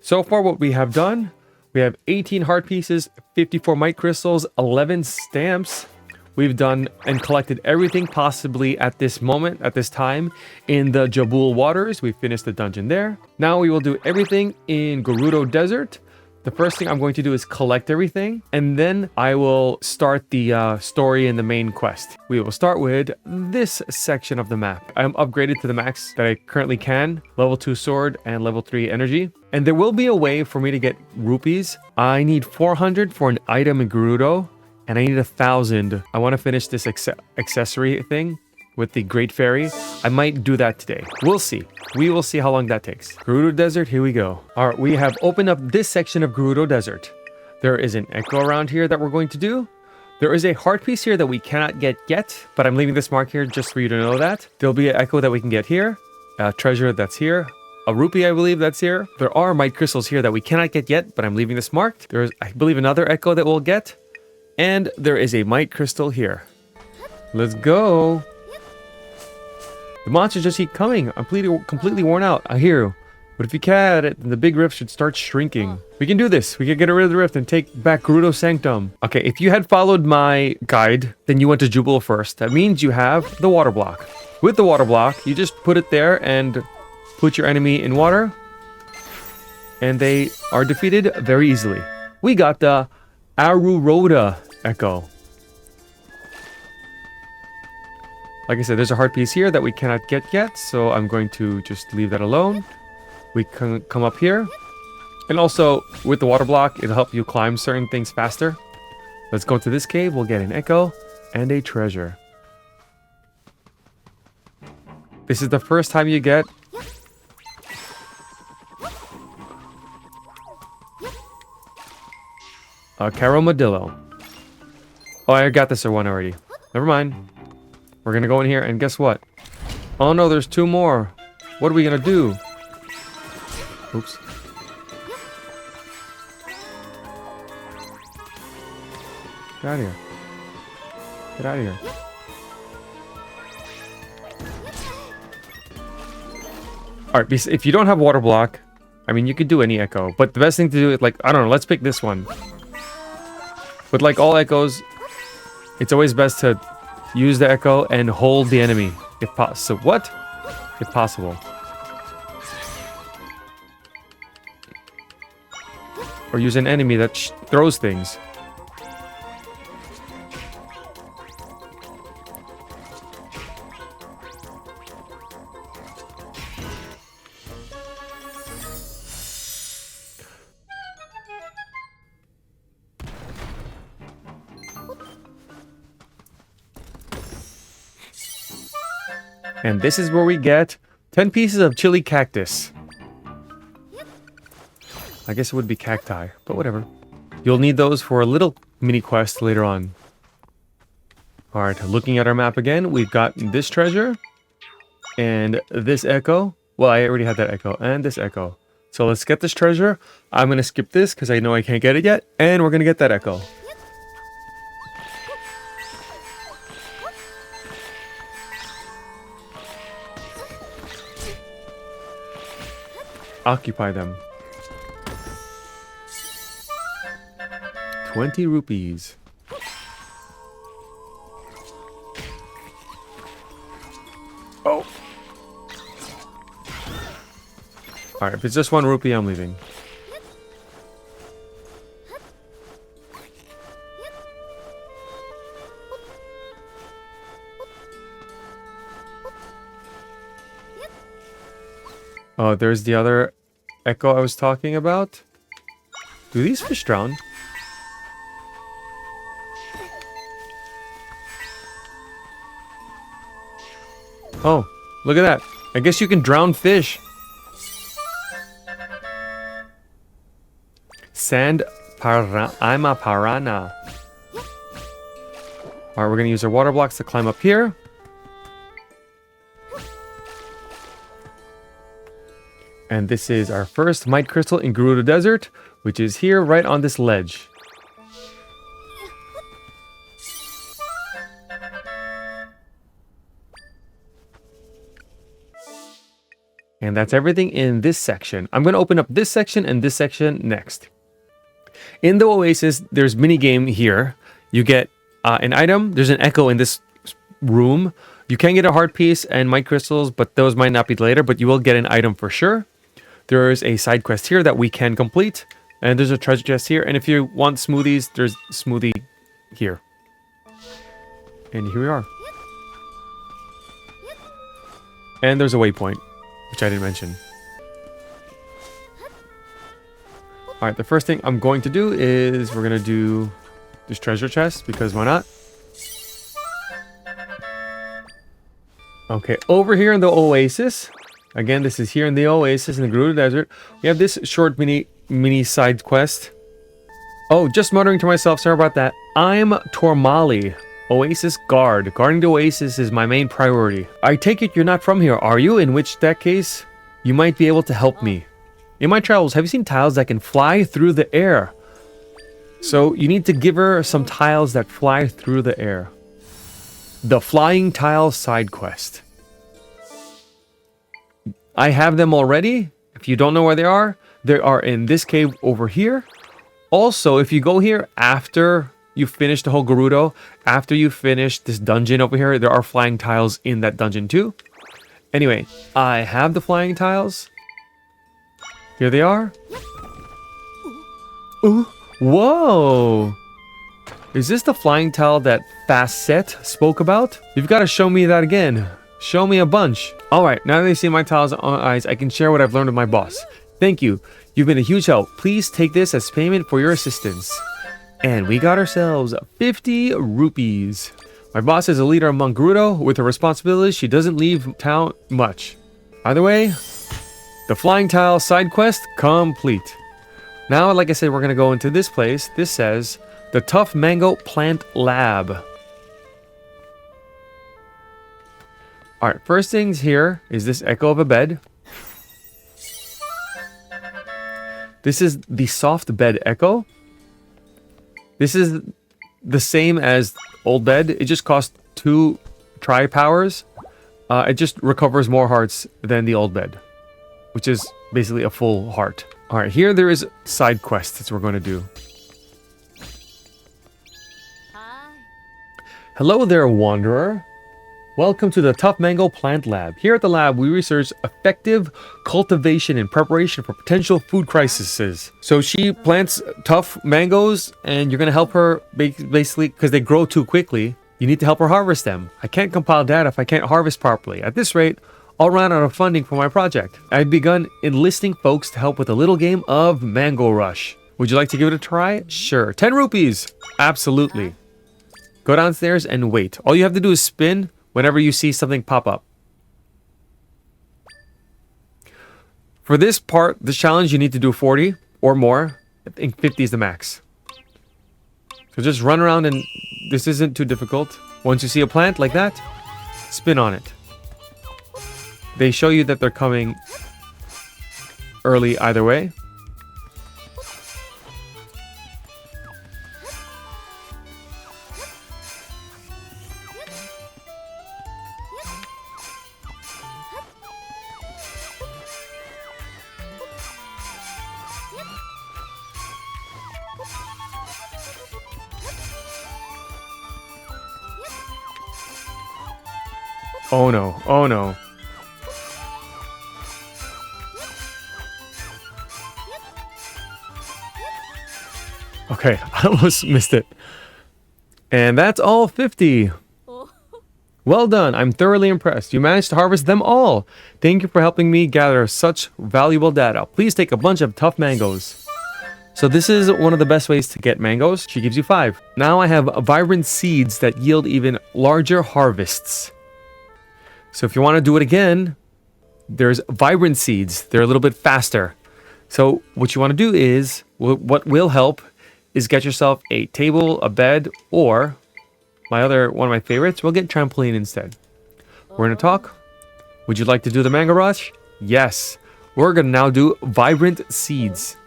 So far what we have done, we have 18 heart pieces, 54 might crystals, 11 stamps. We've done and collected everything possibly at this moment, at this time, in the Jabul waters. We finished the dungeon there. Now we will do everything in Gerudo Desert. The first thing I'm going to do is collect everything, and then I will start the story in the main quest. We will start with this section of the map. I'm upgraded to the max that I currently can, level 2 sword and level 3 energy. And there will be a way for me to get rupees. I need 400 for an item in Gerudo, and I need 1,000. I want to finish this accessory thing with the Great Fairy. I might do that today. We'll see. We will see how long that takes. Gerudo Desert, here we go. All right, we have opened up this section of Gerudo Desert. There is an echo around here that we're going to do. There is a heart piece here that we cannot get yet, but I'm leaving this mark here just for you to know that. There'll be an echo that we can get here. A treasure that's here. A rupee, I believe, that's here. There are might crystals here that we cannot get yet, but I'm leaving this marked. There's, I believe, another echo that we'll get. And there is a might crystal here. Let's go. The monsters just keep coming. I'm completely worn out. I hear you. But if you can, then the big rift should start shrinking. We can do this. We can get rid of the rift and take back Gerudo Sanctum. Okay, if you had followed my guide, then you went to Jubal first. That means you have the water block. With the water block, you just put it there and put your enemy in water. And they are defeated very easily. We got the Aruroda Echo. Like I said, there's a heart piece here that we cannot get yet, so I'm going to just leave that alone. We can come up here. And also, with the water block, it'll help you climb certain things faster. Let's go to this cave. We'll get an echo and a treasure. This is the first time you get a Caramadillo. Oh, I got this one already. Never mind. We're gonna go in here and guess what? Oh no, there's 2 more. What are we gonna do? Oops. Get out of here. Get out of here. Alright, if you don't have water block, I mean, you could do any echo, but the best thing to do is, like, I don't know, let's pick this one. But like all echoes, it's always best to use the echo and hold the enemy if possible. What? If possible. Or use an enemy that throws things. And this is where we get 10 pieces of chili cactus. I guess it would be cacti, but whatever. You'll need those for a little mini quest later on. Alright, looking at our map again, we've got this treasure. And this echo. Well, I already had that echo. And this echo. So let's get this treasure. I'm going to skip this because I know I can't get it yet. And we're going to get that echo. Occupy them. 20 rupees. Oh. Alright, if it's just 1 rupee, I'm leaving. Oh, there's the other echo I was talking about. Do these fish drown? Oh, look at that. I guess you can drown fish. I'm a piranha. Alright, we're going to use our water blocks to climb up here. And this is our first might crystal in Gerudo Desert, which is here right on this ledge. And that's everything in this section. I'm going to open up this section and this section next. In the Oasis, there's minigame here. You get an item. There's an echo in this room. You can get a heart piece and might crystals, but those might not be later, but you will get an item for sure. There is a side quest here that we can complete. And there's a treasure chest here. And if you want smoothies, there's smoothie here. And here we are. And there's a waypoint, which I didn't mention. Alright, the first thing I'm going to do is we're going to do this treasure chest, because why not? Okay, over here in the Oasis. Again, this is here in the Oasis in the Gerudo Desert. We have this short mini side quest. Oh, just muttering to myself, sorry about that. I'm Tormali, Oasis guard. Guarding the Oasis is my main priority. I take it you're not from here, are you? In which that case, you might be able to help me. In my travels, have you seen tiles that can fly through the air? So you need to give her some tiles that fly through the air. The Flying Tile side quest. I have them already. If you don't know where they are in this cave over here. Also, if you go here after you finish the whole Gerudo, after you finish this dungeon over here, there are flying tiles in that dungeon too. Anyway, I have the flying tiles. Here they are. Ooh, whoa! Is this the flying tile that Facet spoke about? You've got to show me that again. Show me a bunch. Alright, now that you see my tiles on eyes, I can share what I've learned with my boss. Thank you. You've been a huge help. Please take this as payment for your assistance. And we got ourselves 50 rupees. My boss is a leader among Gerudo. With her responsibilities, she doesn't leave town much. Either way, the Flying Tile side quest complete. Now, like I said, we're going to go into this place. This says, the Tough Mango Plant Lab. Alright, first things here is this echo of a bed. This is the soft bed echo. This is the same as old bed. It just costs 2 tri-powers. It just recovers more hearts than the old bed, which is basically a full heart. Alright, here there is side quests that we're going to do. Hi. Hello there, Wanderer. Welcome to the Tough Mango Plant Lab. Here at the lab, we research effective cultivation in preparation for potential food crises. So she plants tough mangoes, and you're going to help her basically because they grow too quickly. You need to help her harvest them. I can't compile data if I can't harvest properly. At this rate, I'll run out of funding for my project. I've begun enlisting folks to help with a little game of Mango Rush. Would you like to give it a try? Sure. 10 rupees. Absolutely. Go downstairs and wait. All you have to do is spin whenever you see something pop up. For this part, this challenge, you need to do 40 or more. I think 50 is the max. So just run around, and this isn't too difficult. Once you see a plant like that, spin on it. They show you that they're coming early either way. Oh no, oh no. Okay, I almost missed it. And that's all 50. Well done, I'm thoroughly impressed. You managed to harvest them all. Thank you for helping me gather such valuable data. Please take a bunch of tough mangoes. So this is one of the best ways to get mangoes. She gives you 5. Now I have vibrant seeds that yield even larger harvests. So if you want to do it again, there's vibrant seeds. They're a little bit faster. So what you want to do is, what will help is get yourself a table, a bed, or one of my favorites, we'll get trampoline instead. We're going to talk. Would you like to do the mango rush? Yes. We're going to now do vibrant seeds.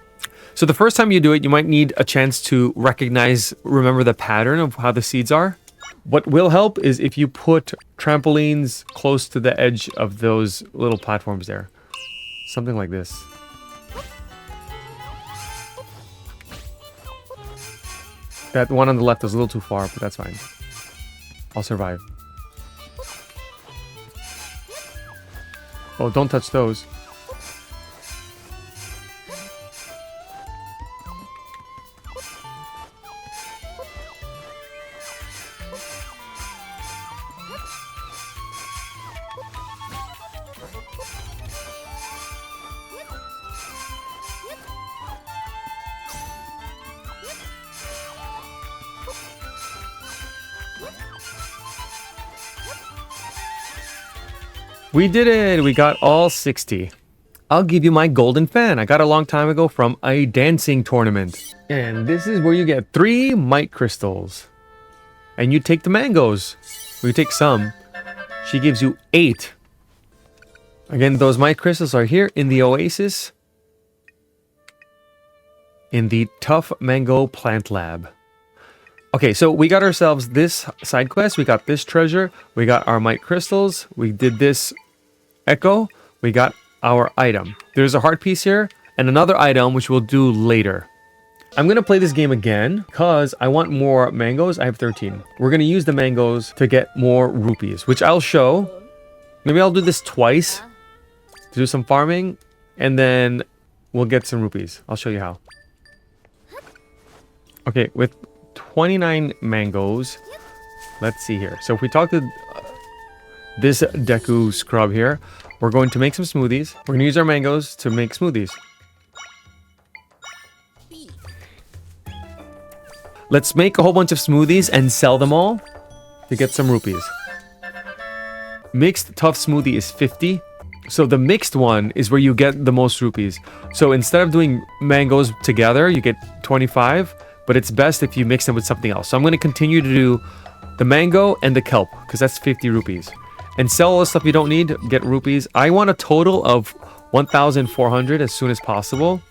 So the first time you do it, you might need a chance to remember the pattern of how the seeds are. What will help is if you put trampolines close to the edge of those little platforms there. Something like this. That one on the left is a little too far, but that's fine. I'll survive. Oh, don't touch those. We did it! We got all 60. I'll give you my golden fan. I got a long time ago from a dancing tournament. And this is where you get 3 might crystals. And you take the mangoes. We take some. She gives you 8. Again, those might crystals are here in the Oasis. In the Tough Mango Plant Lab. Okay, so we got ourselves this side quest. We got this treasure. We got our might crystals. We did this echo. We got our item. There's a heart piece here and another item which we'll do later. I'm going to play this game again because I want more mangoes. I have 13. We're going to use the mangoes to get more rupees, which I'll show. Maybe I'll do this twice to do some farming and then we'll get some rupees. I'll show you how. Okay, with 29 mangoes. Let's see here. So if we talk to this Deku scrub here, we're going to make some smoothies. We're going to use our mangoes to make smoothies. Let's make a whole bunch of smoothies and sell them all to get some rupees. Mixed tough smoothie is 50. So the mixed one is where you get the most rupees. So instead of doing mangoes together, you get 25. But it's best if you mix them with something else. So I'm going to continue to do the mango and the kelp because that's 50 rupees. And sell all the stuff you don't need, get rupees. I want a total of 1,400 as soon as possible.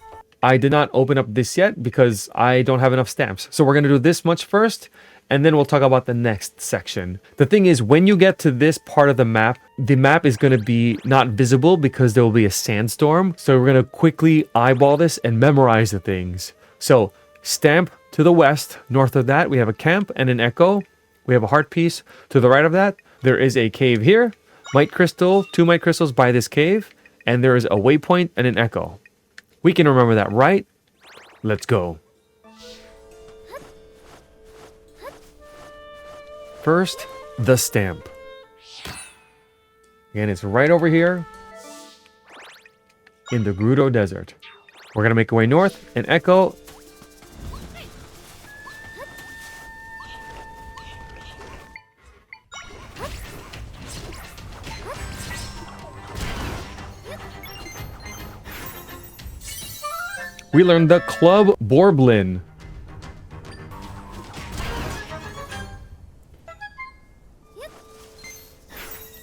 I did not open up this yet because I don't have enough stamps. So we're going to do this much first and then we'll talk about the next section. The thing is, when you get to this part of the map is going to be not visible because there will be a sandstorm. So we're going to quickly eyeball this and memorize the things. So stamp to the west, north of that, we have a camp and an echo. We have a heart piece. To the right of that, there is a cave here. Might crystal, 2 might crystals by this cave. And there is a waypoint and an echo. We can remember that, right? Let's go. First, the stamp. Again, it's right over here in the Gerudo Desert. We're going to make our way north and echo. We learned the Club Borblin.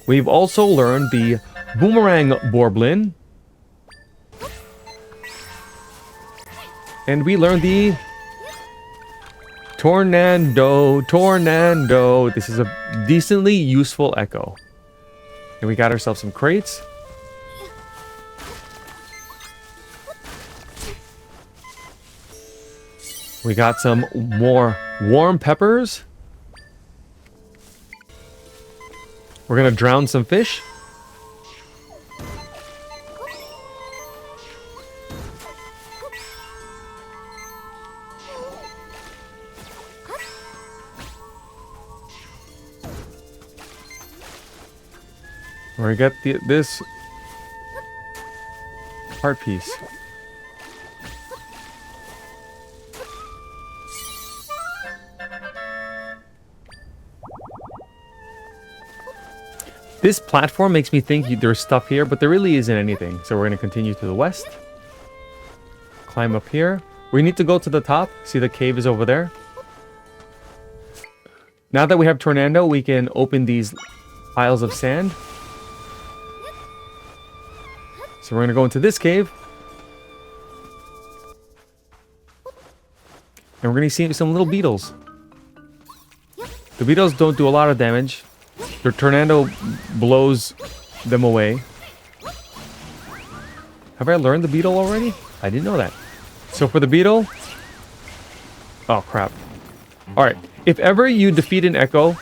We've also learned the Boomerang Borblin. And we learned the Tornado. This is a decently useful echo. And we got ourselves some crates. We got some more warm peppers. We're gonna drown some fish. We're gonna get this heart piece. This platform makes me think there's stuff here, but there really isn't anything. So we're going to continue to the west. Climb up here. We need to go to the top. See, the cave is over there. Now that we have Tornado, we can open these piles of sand. So we're going to go into this cave. And we're going to see some little beetles. The beetles don't do a lot of damage. The tornado blows them away. Have I learned the beetle already? I didn't know that. So for the beetle... Oh, crap. Alright. If ever you defeat an echo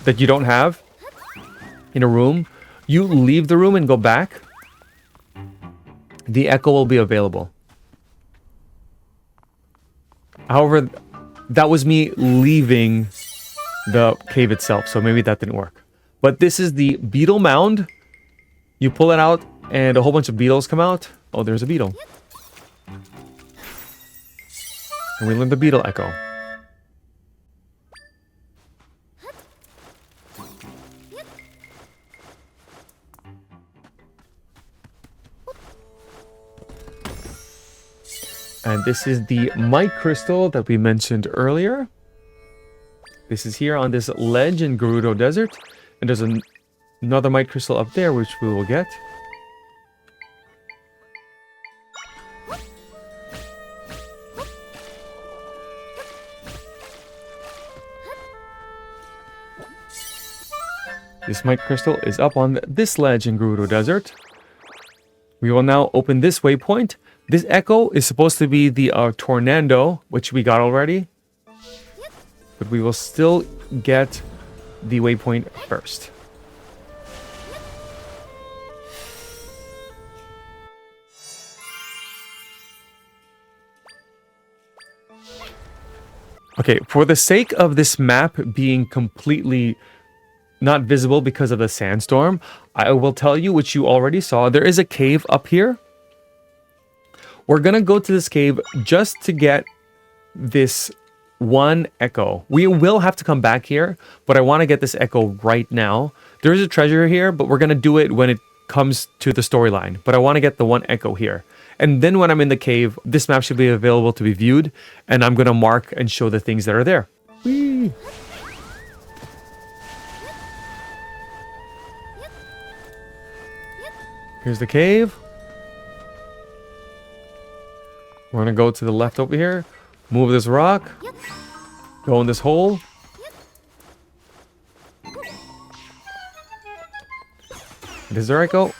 that you don't have in a room, you leave the room and go back, the echo will be available. However, that was me leaving the cave itself, so maybe that didn't work. But this is the beetle mound. You pull it out, and a whole bunch of beetles come out. Oh, there's a beetle. And we learned the beetle echo. And this is the might crystal that we mentioned earlier. This is here on this ledge in Gerudo Desert. And there's another might crystal up there, which we will get. This might crystal is up on this ledge in Gerudo Desert. We will now open this waypoint. This echo is supposed to be the tornado, which we got already. But we will still get the waypoint first. Okay, for the sake of this map being completely not visible because of the sandstorm, I will tell you, which you already saw, there is a cave up here. We're gonna go to this cave just to get this one echo. We will have to come back here, but I want to get this echo right now. There is a treasure here, but we're gonna do it when it comes to the storyline. But I want to get the one echo here. And then when I'm in the cave, this map should be available to be viewed, and I'm gonna mark and show the things that are there. Whee! Here's the cave. We're gonna go to the left over here. Move this rock. Go in this hole. This is where I go.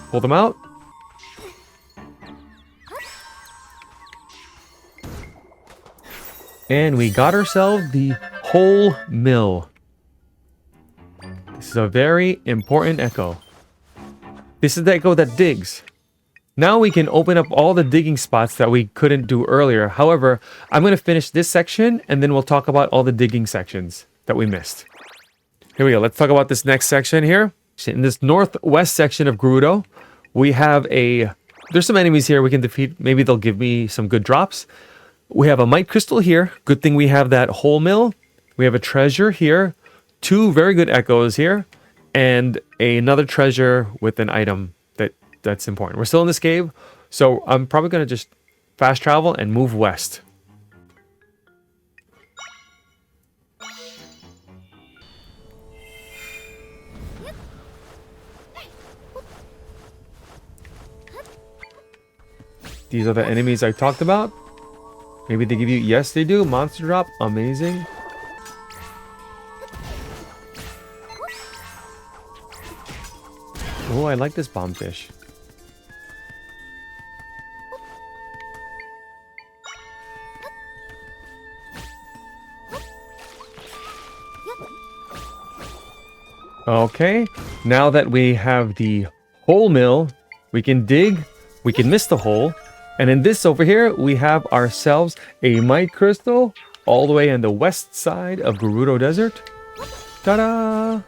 Pull them out. And we got ourselves the whole mill. This is a very important echo. This is the echo that digs. Now we can open up all the digging spots that we couldn't do earlier. However, I'm going to finish this section and then we'll talk about all the digging sections that we missed. Here we go. Let's talk about this next section here. In this northwest section of Gerudo, we have there's some enemies here we can defeat. Maybe they'll give me some good drops. We have a might crystal here. Good thing we have that whole mill. We have a treasure here. 2 very good echoes here. And another treasure with an item that's important. We're still in this cave, so I'm probably going to just fast travel and move west. These are the enemies I talked about. Maybe they give you... Yes, they do. Monster drop. Amazing. Oh, I like this bomb fish. Okay, now that we have the hole mill, we can dig, we can miss the hole, and in this over here, we have ourselves a might crystal all the way on the west side of Gerudo Desert. Ta-da!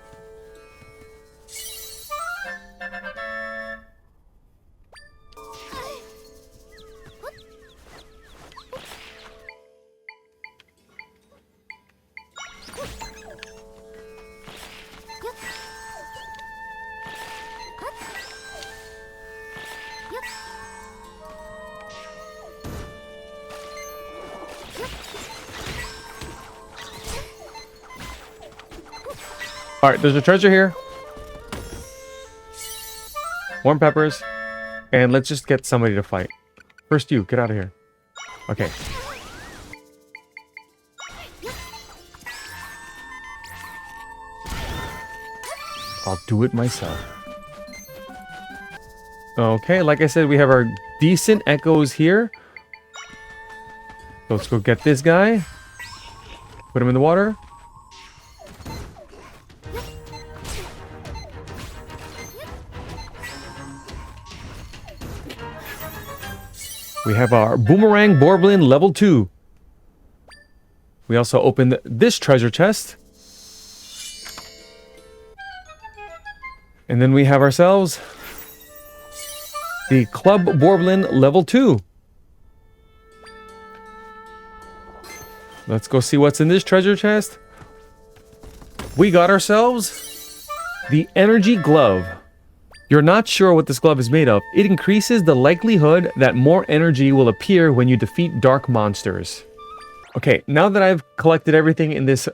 Alright, there's a treasure here. Warm peppers. And let's just get somebody to fight. First you, get out of here. Okay. I'll do it myself. Okay, like I said, we have our decent echoes here. Let's go get this guy. Put him in the water. We have our Boomerang Borblin level 2. We also opened this treasure chest. And then we have ourselves the Club Borblin level 2. Let's go see what's in this treasure chest. We got ourselves the Energy Glove. You're not sure what this glove is made of. It increases the likelihood that more energy will appear when you defeat dark monsters. Okay, now that I've collected everything in this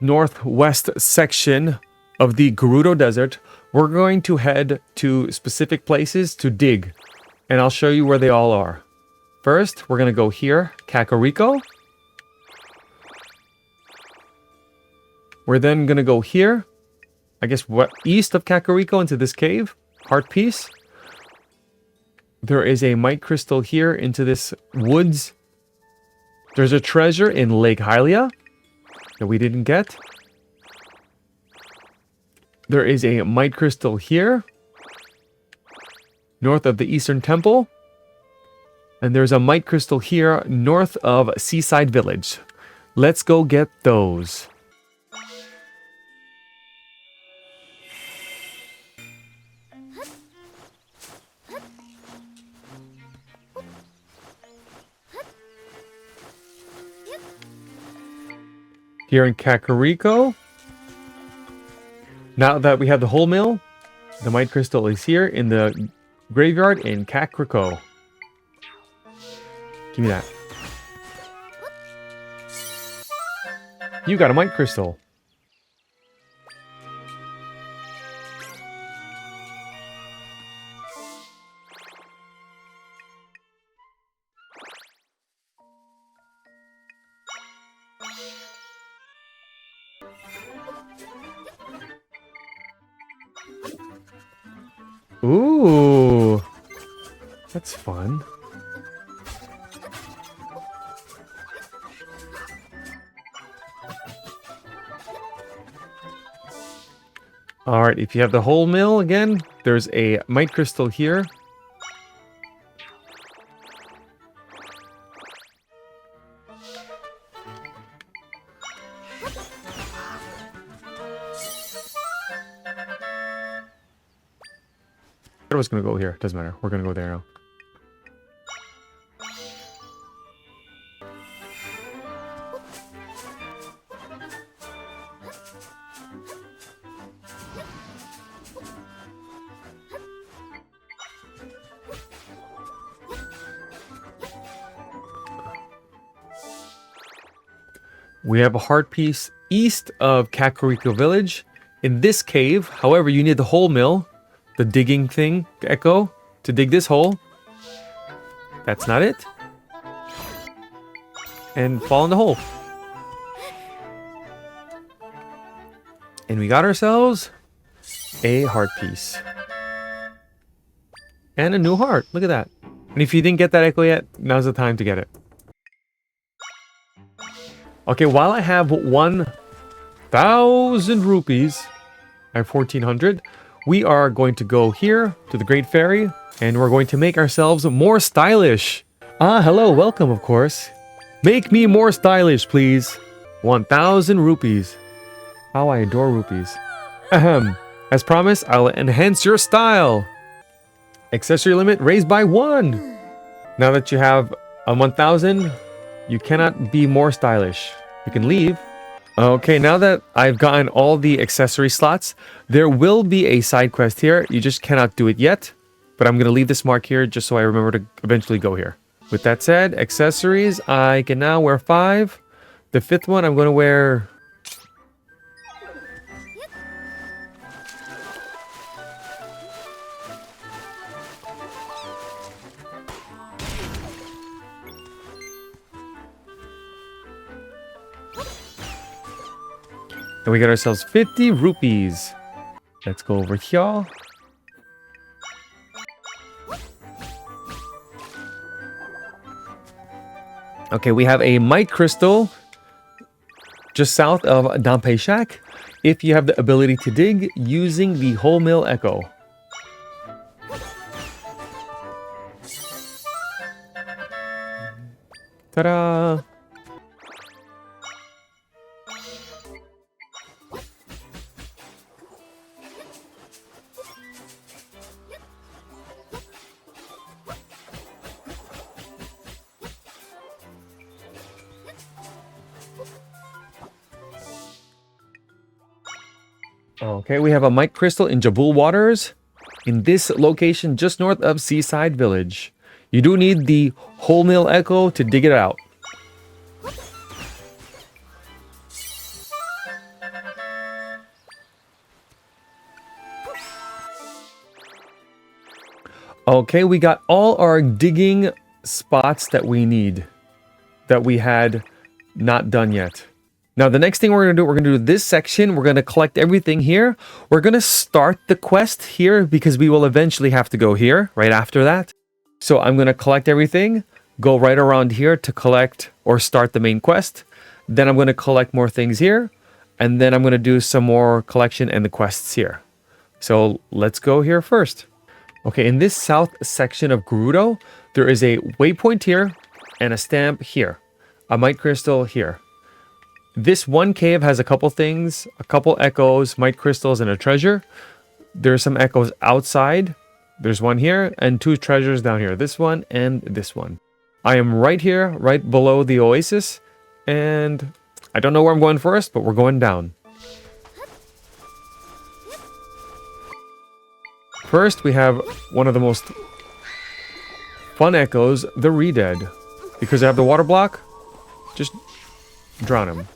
northwest section of the Gerudo Desert, we're going to head to specific places to dig. And I'll show you where they all are. First, we're going to go here, Kakariko. We're then going to go here, I guess what, east of Kakariko into this cave. Heart piece. There is a Might Crystal here into this woods. There's a treasure in Lake Hylia that we didn't get. There is a Might Crystal here, north of the Eastern Temple. And there's a Might Crystal here, north of Seaside Village. Let's go get those. Here in Kakariko. Now that we have the whole mill, the Might Crystal is here in the graveyard in Kakariko. Give me that. You got a Might Crystal. Ooh, that's fun. All right, if you have the whole mill again, there's a Might Crystal here. I was going to go here. Doesn't matter. We're going to go there now. We have a heart piece east of Kakariko Village. In this cave, however, you need the whole mill. The digging thing, Echo, to dig this hole. That's not it. And fall in the hole. And we got ourselves a heart piece. And a new heart. Look at that. And if you didn't get that Echo yet, now's the time to get it. Okay, while I have 1,000 rupees, I have 1,400. We are going to go here to the Great Fairy, and we're going to make ourselves more stylish. Ah, hello, welcome, of course. Make me more stylish, please. 1,000 rupees. How I adore rupees. Ahem. As promised, I'll enhance your style. Accessory limit raised by 1. Now that you have a 1,000, you cannot be more stylish. You can leave. Okay, now that I've gotten all the accessory slots, there will be a side quest here. You just cannot do it yet, but I'm going to leave this mark here just so I remember to eventually go here. With that said, accessories, I can now wear 5. The 5th one, I'm going to wear... And we got ourselves 50 rupees. Let's go over here. Okay, we have a Might Crystal just south of Dampé Shack. If you have the ability to dig using the Whole Mill Echo. Ta-da! Okay, we have a Might Crystal in Jabul Waters. In this location just north of Seaside Village. You do need the Whole Mill Echo to dig it out. Okay, we got all our digging spots that we need. That we had not done yet. Now, the next thing we're going to do this section. We're going to collect everything here. We're going to start the quest here because we will eventually have to go here right after that. So I'm going to collect everything, go right around here to collect or start the main quest. Then I'm going to collect more things here. And then I'm going to do some more collection and the quests here. So let's go here first. Okay, in this south section of Gerudo, there is a waypoint here and a stamp here. A Might Crystal here. This one cave has a couple things, a couple echoes, Might Crystals, and a treasure. There's some echoes outside. There's one here and two treasures down here. This one and this one. I am right here, right below the Oasis. And I don't know where I'm going first, but we're going down. First, we have one of the most fun echoes, the Redead. Because I have the water block, just drown him.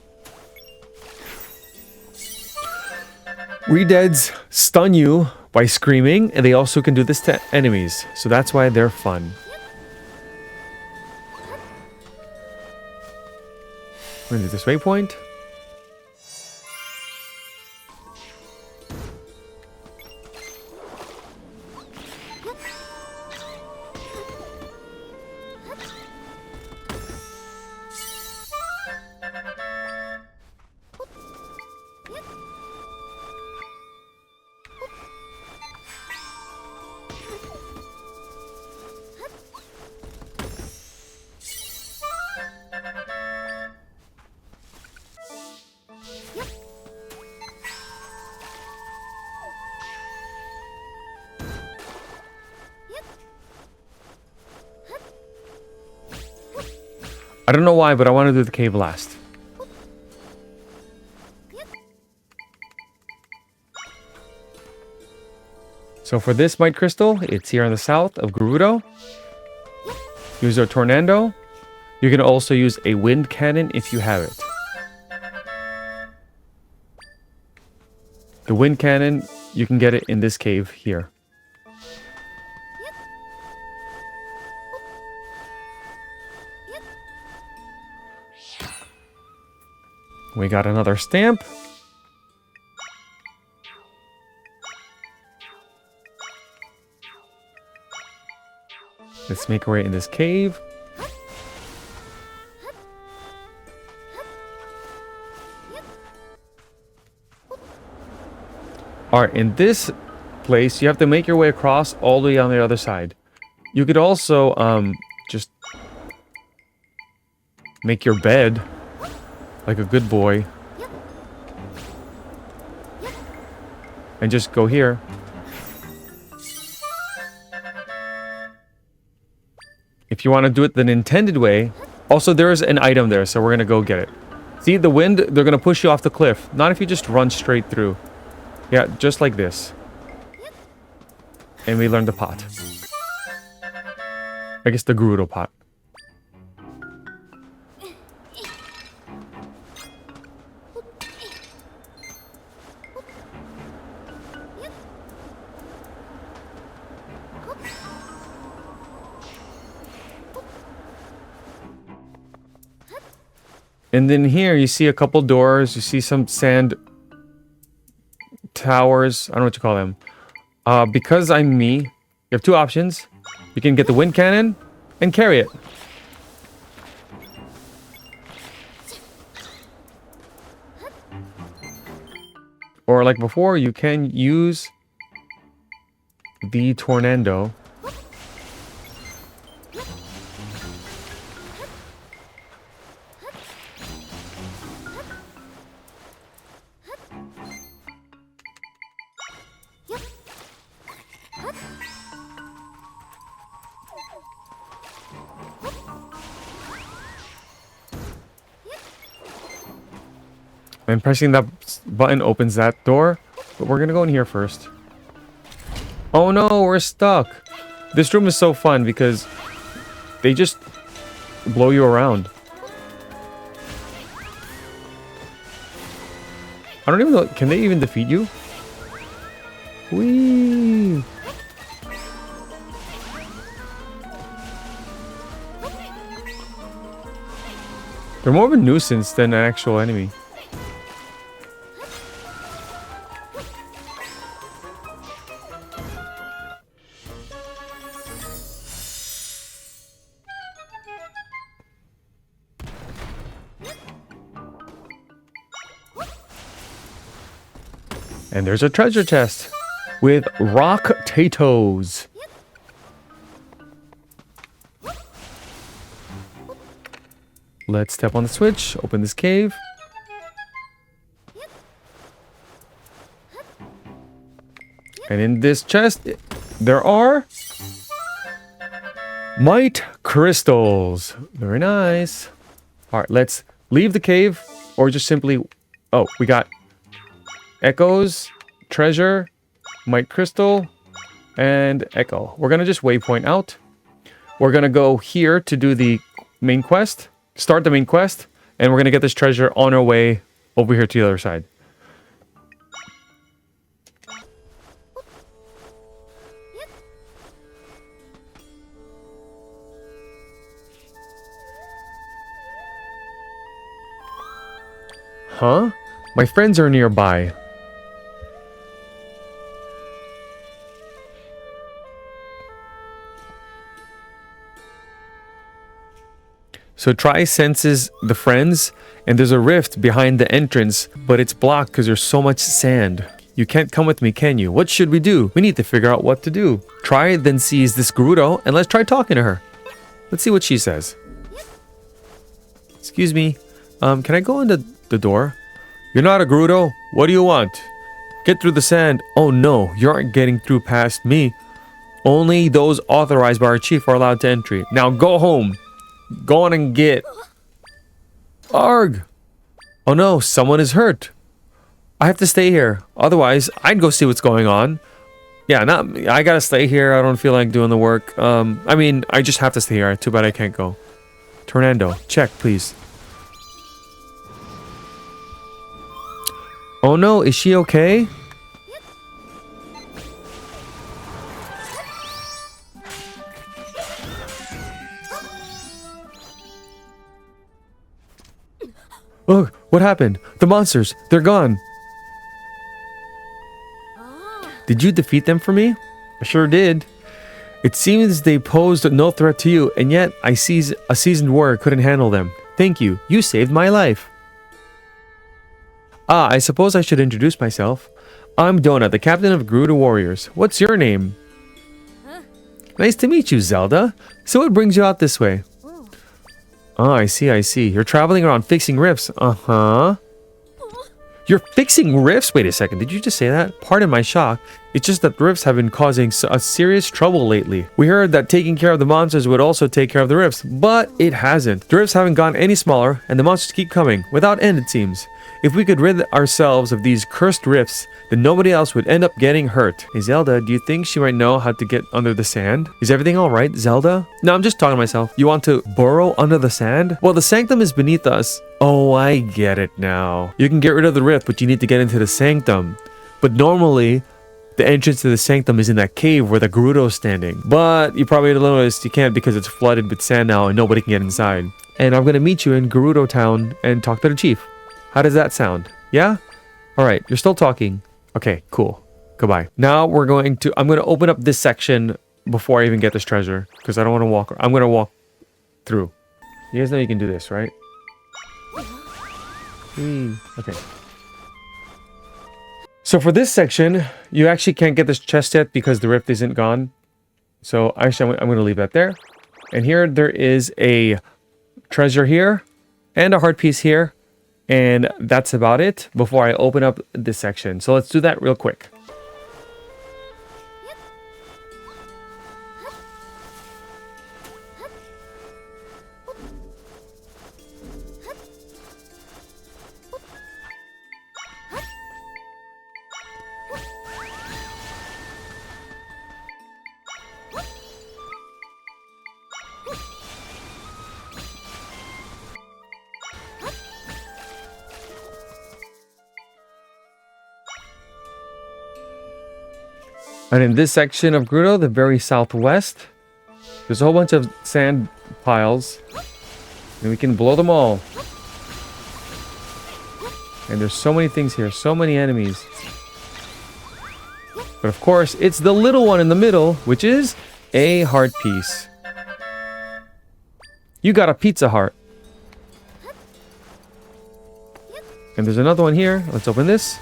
Redeads stun you by screaming, and they also can do this to enemies, so that's why they're fun. We're gonna do this waypoint. I don't know why, but I want to do the cave last. So for this Might Crystal, it's here in the south of Gerudo. Use a Tornado. You can also use a Wind Cannon if you have it. The Wind Cannon, you can get it in this cave here. We got another stamp. Let's make our way in this cave. Alright, in this place, you have to make your way across all the way on the other side. You could also just make your bed like a good boy. And just go here. If you want to do it the intended way. Also, there is an item there, so we're going to go get it. See, the wind, they're going to push you off the cliff. Not if you just run straight through. Yeah, just like this. And we learned the pot. I guess the Gerudo pot. And then here you see a couple doors. You see some sand towers. I don't know what you call them. Because I'm me, you have two options. You can get the Wind Cannon and carry it. or like before, you can use the tornado. And pressing that button opens that door. But we're gonna go in here first. Oh no, we're stuck. This room is so fun because they just blow you around. I don't even know. Can they even defeat you? Whee! They're more of a nuisance than an actual enemy. And there's a treasure chest with rock potatoes. Let's step on the switch, open this cave. And in this chest, there are might crystals. Very nice. All right, let's leave the cave or just simply... Oh, we got echoes, treasure, might crystal, and echo. We're going to just waypoint out. We're going to go here to do the main quest. Start the main quest. And we're going to get this treasure on our way over here to the other side. Huh? My friends are nearby. So Tri senses the friends, and there's a rift behind the entrance, but it's blocked because there's so much sand. You can't come with me, can you? What should we do? We need to figure out what to do. Tri then sees this Gerudo, and let's try talking to her. Let's see what she says. Excuse me, can I go into the door? You're not a Gerudo. What do you want? Get through the sand. Oh no, you aren't getting through past me. Only those authorized by our chief are allowed to entry. Now go home. Go on and get... Arg! Oh no, someone is hurt. I have to stay here. Otherwise, I'd go see what's going on. Yeah, I gotta stay here. I don't feel like doing the work. I mean, I just have to stay here. Too bad I can't go. Tornado, check, please. Oh no, is she okay? Oh, what happened? The monsters, they're gone. Did you defeat them for me? I sure did. It seems they posed no threat to you, and yet a seasoned warrior couldn't handle them. Thank you. You saved my life. Ah, I suppose I should introduce myself. I'm Donut, the captain of Gerudo Warriors. What's your name? Nice to meet you, Zelda. So what brings you out this way? Oh, I see, I see. You're traveling around fixing rifts. Uh-huh. You're fixing rifts? Wait a second, did you just say that? Pardon my shock. It's just that rifts have been causing a serious trouble lately. We heard that taking care of the monsters would also take care of the rifts, but it hasn't. The rifts haven't gotten any smaller, and the monsters keep coming, without end it seems. If we could rid ourselves of these cursed rifts, then nobody else would end up getting hurt. Hey Zelda, do you think she might know how to get under the sand? Is everything alright, Zelda? No, I'm just talking to myself. You want to burrow under the sand? Well, the Sanctum is beneath us. Oh, I get it now. You can get rid of the rift, but you need to get into the Sanctum. But normally, the entrance to the Sanctum is in that cave where the Gerudo is standing. But you probably noticed you can't because it's flooded with sand now and nobody can get inside. And I'm going to meet you in Gerudo Town and talk to the chief. How does that sound? Yeah? Alright, you're still talking. Okay, cool. Goodbye. Now I'm going to open up this section before I even get this treasure. Because I don't want to walk. I'm going to walk through. You guys know you can do this, right? Okay. So for this section, you actually can't get this chest yet because the rift isn't gone. So actually, I'm going to leave that there. And here there is a treasure here and a heart piece here. And that's about it before I open up this section. So let's do that real quick. And in this section of Gerudo, the very southwest, there's a whole bunch of sand piles. And we can blow them all. And there's so many things here, so many enemies. But of course, it's the little one in the middle, which is a heart piece. You got a pizza heart. And there's another one here. Let's open this.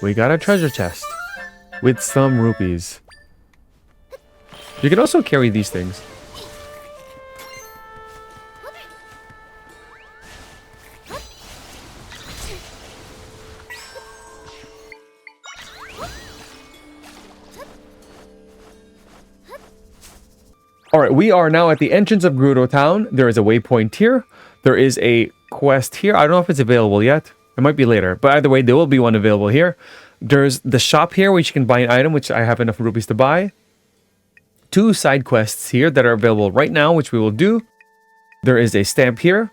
We got a treasure chest with some rupees. You can also carry these things. Alright, we are now at the entrance of Gerudo Town. There is a waypoint here. There is a quest here. I don't know if it's available yet. It might be later, but either way, there will be one available here. There's the shop here, which you can buy an item, which I have enough rupees to buy. 2 side quests here that are available right now, which we will do. There is a stamp here.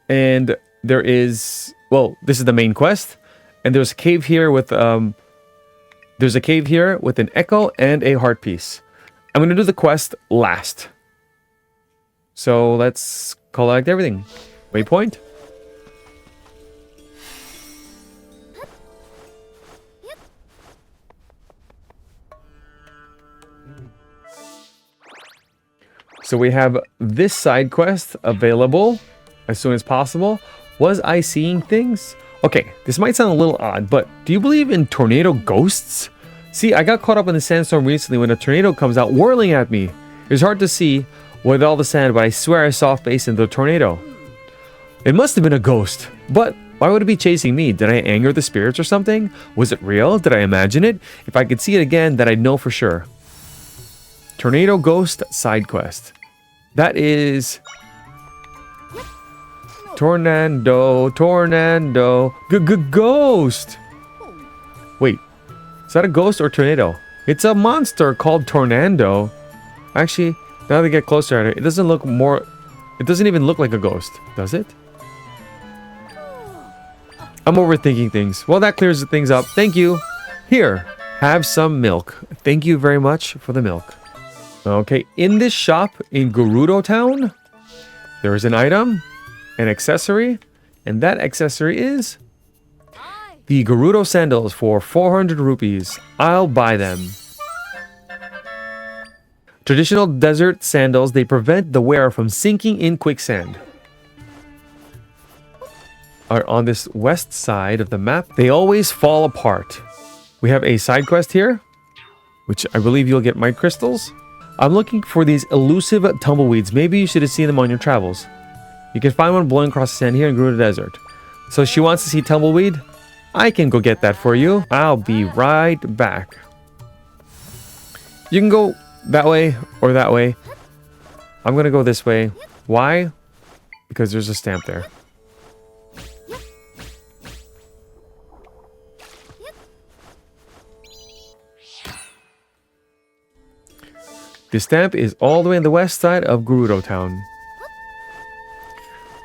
And there is... Well, this is the main quest. And there's a cave here with... There's a cave here with an echo and a heart piece. I'm going to do the quest last. So let's collect everything. Waypoint. So we have this side quest available as soon as possible. Was I seeing things? Okay, this might sound a little odd, but do you believe in tornado ghosts? See, I got caught up in the sandstorm recently when a tornado comes out whirling at me. It was hard to see with all the sand, but I swear I saw a face in the tornado. It must have been a ghost, but why would it be chasing me? Did I anger the spirits or something? Was it real? Did I imagine it? If I could see it again, then I'd know for sure. Tornado Ghost side quest. That is... Tornado, ghost! Wait, is that a ghost or tornado? It's a monster called Tornado. Actually, now that I get closer at it, it doesn't look more... It doesn't even look like a ghost, does it? I'm overthinking things. Well, that clears things up. Thank you. Here, have some milk. Thank you very much for the milk. Okay, in this shop in Gerudo Town, there is an item, an accessory, and that accessory is the Gerudo sandals for 400 rupees. I'll buy them. Traditional desert sandals, they prevent the wearer from sinking in quicksand. Are on this west side of the map, they always fall apart. We have a side quest here, which I believe you'll get might crystals. I'm looking for these elusive tumbleweeds. Maybe you should have seen them on your travels. You can find one blowing across the sand here in Gerudo Desert. So she wants to see tumbleweed. I can go get that for you. I'll be right back. You can go that way or that way. I'm going to go this way. Why? Because there's a stamp there. The stamp is all the way on the west side of Gerudo Town.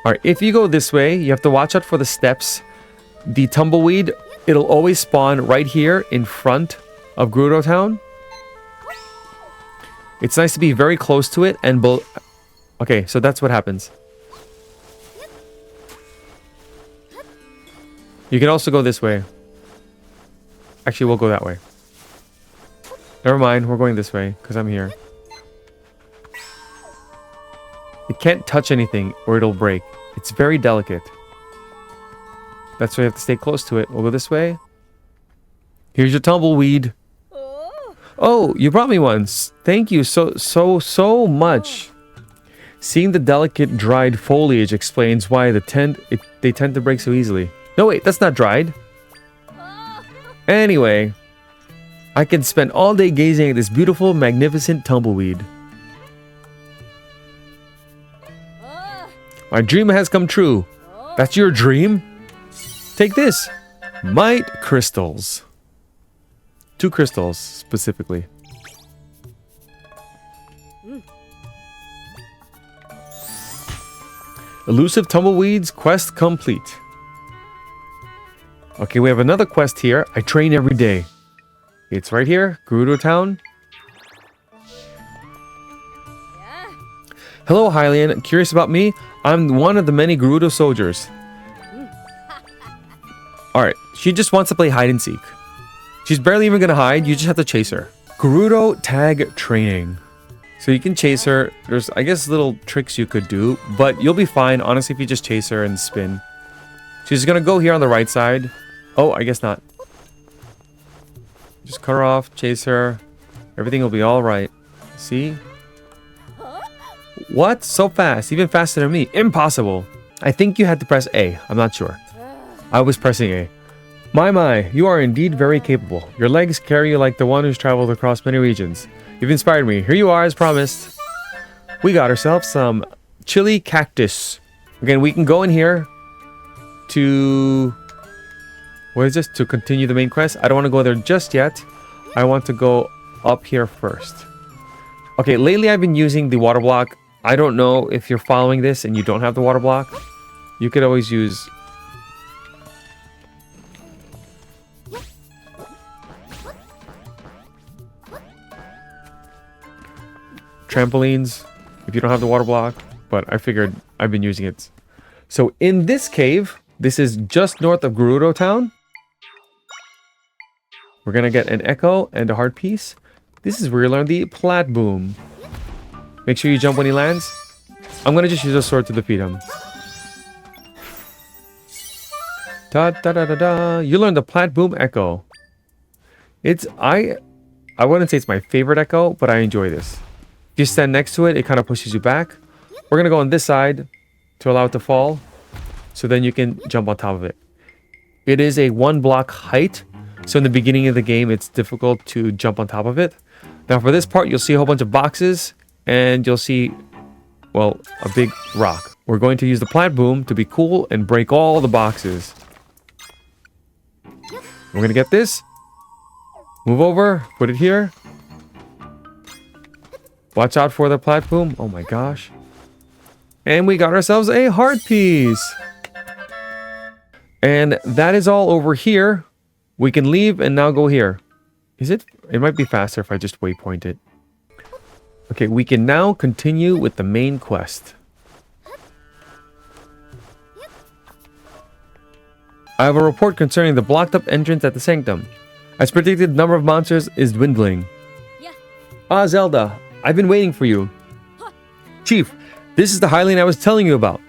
Alright, if you go this way, you have to watch out for the steps. The tumbleweed, it'll always spawn right here in front of Gerudo Town. It's nice to be very close to it and... Okay, so that's what happens. You can also go this way. Actually, we'll go that way. Never mind, we're going this way because I'm here. It can't touch anything or it'll break. It's very delicate. That's why you have to stay close to it. We'll go this way. Here's your tumbleweed. Oh, you brought me one. Thank you so much. Seeing the delicate dried foliage explains why they tend to break so easily. No, wait, that's not dried. Anyway, I can spend all day gazing at this beautiful, magnificent tumbleweed. My dream has come true. That's your dream? Take this. Might crystals. 2 crystals, specifically. Elusive tumbleweeds, quest complete. Okay, we have another quest here. I train every day. It's right here, Gerudo Town. Hello, Hylian. Curious about me? I'm one of the many Gerudo soldiers. Alright, she just wants to play hide and seek. She's barely even gonna hide, you just have to chase her. Gerudo tag training. So you can chase her. There's, I guess, little tricks you could do, but you'll be fine, honestly, if you just chase her and spin. She's gonna go here on the right side. Oh, I guess not. Just cut her off, chase her. Everything will be alright. See? What? So fast. Even faster than me. Impossible. I think you had to press A. I'm not sure. I was pressing A. My, you are indeed very capable. Your legs carry you like the one who's traveled across many regions. You've inspired me. Here you are, as promised. We got ourselves some chili cactus. Again, we can go in here to... What is this? To continue the main quest? I don't want to go there just yet. I want to go up here first. Okay, lately I've been using the water block. I don't know if you're following this and you don't have the water block. You could always use... trampolines if you don't have the water block, but I figured I've been using it. So in this cave, this is just north of Gerudo Town. We're gonna get an echo and a heart piece. This is where you learn the plat boom. Make sure you jump when he lands. I'm gonna just use a sword to defeat him. Da da da da da. You learn the plat boom echo. It's I wouldn't say it's my favorite echo, but I enjoy this. If you stand next to it, it kind of pushes you back. We're going to go on this side to allow it to fall. So then you can jump on top of it. It is a 1 block height. So in the beginning of the game, it's difficult to jump on top of it. Now for this part, you'll see a whole bunch of boxes. And you'll see, well, a big rock. We're going to use the plat boom to be cool and break all the boxes. We're going to get this. Move over. Put it here. Watch out for the plat boom. Oh my gosh. And we got ourselves a heart piece. And that is all over here. We can leave and now go here. Is it? It might be faster if I just waypoint it. Okay, we can now continue with the main quest. I have a report concerning the blocked up entrance at the Sanctum. As predicted, the number of monsters is dwindling. Ah, Zelda. I've been waiting for you. Chief, this is the Hylian I was telling you about.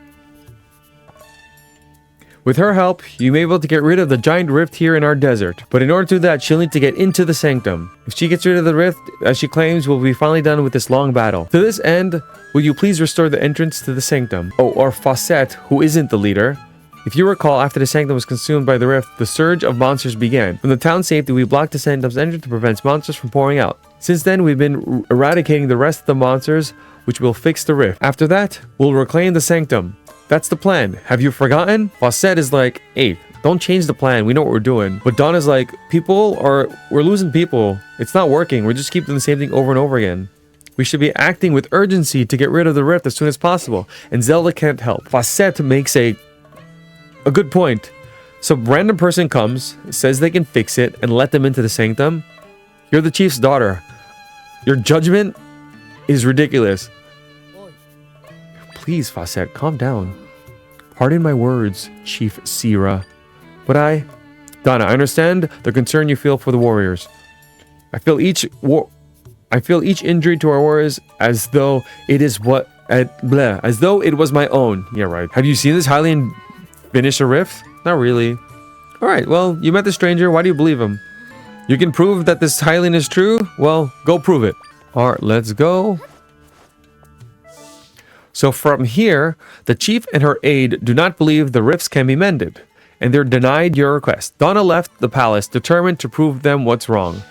With her help, you may be able to get rid of the giant rift here in our desert. But in order to do that, she'll need to get into the Sanctum. If she gets rid of the rift, as she claims, we'll be finally done with this long battle. To this end, will you please restore the entrance to the Sanctum? Oh, or Fawcett, who isn't the leader. If you recall, after the Sanctum was consumed by the rift, the surge of monsters began. From the town's safety, we blocked the Sanctum's entrance to prevent monsters from pouring out. Since then, we've been eradicating the rest of the monsters, which will fix the rift. After that, we'll reclaim the Sanctum. That's the plan. Have you forgotten? Fawcett is like, hey, don't change the plan. We know what we're doing. But Dawn is like, we're losing people. It's not working. We're just keeping doing the same thing over and over again. We should be acting with urgency to get rid of the rift as soon as possible. And Zelda can't help. Fawcett makes a good point. Some random person comes, says they can fix it, and let them into the Sanctum. You're the chief's daughter. Your judgment is ridiculous. Please, Fawcett, calm down. Pardon my words, Chief Seera. But Donna, I understand the concern you feel for the warriors. I feel each injury to our warriors as though it was my own. Yeah, right. Have you seen this Hylian Finish a rift? Not really. Alright, well, you met the stranger. Why do you believe him? You can prove that this Hylian is true? Well, go prove it. Alright, let's go. So from here, the chief and her aide do not believe the rifts can be mended, and they're denied your request. Donna left the palace determined to prove them what's wrong.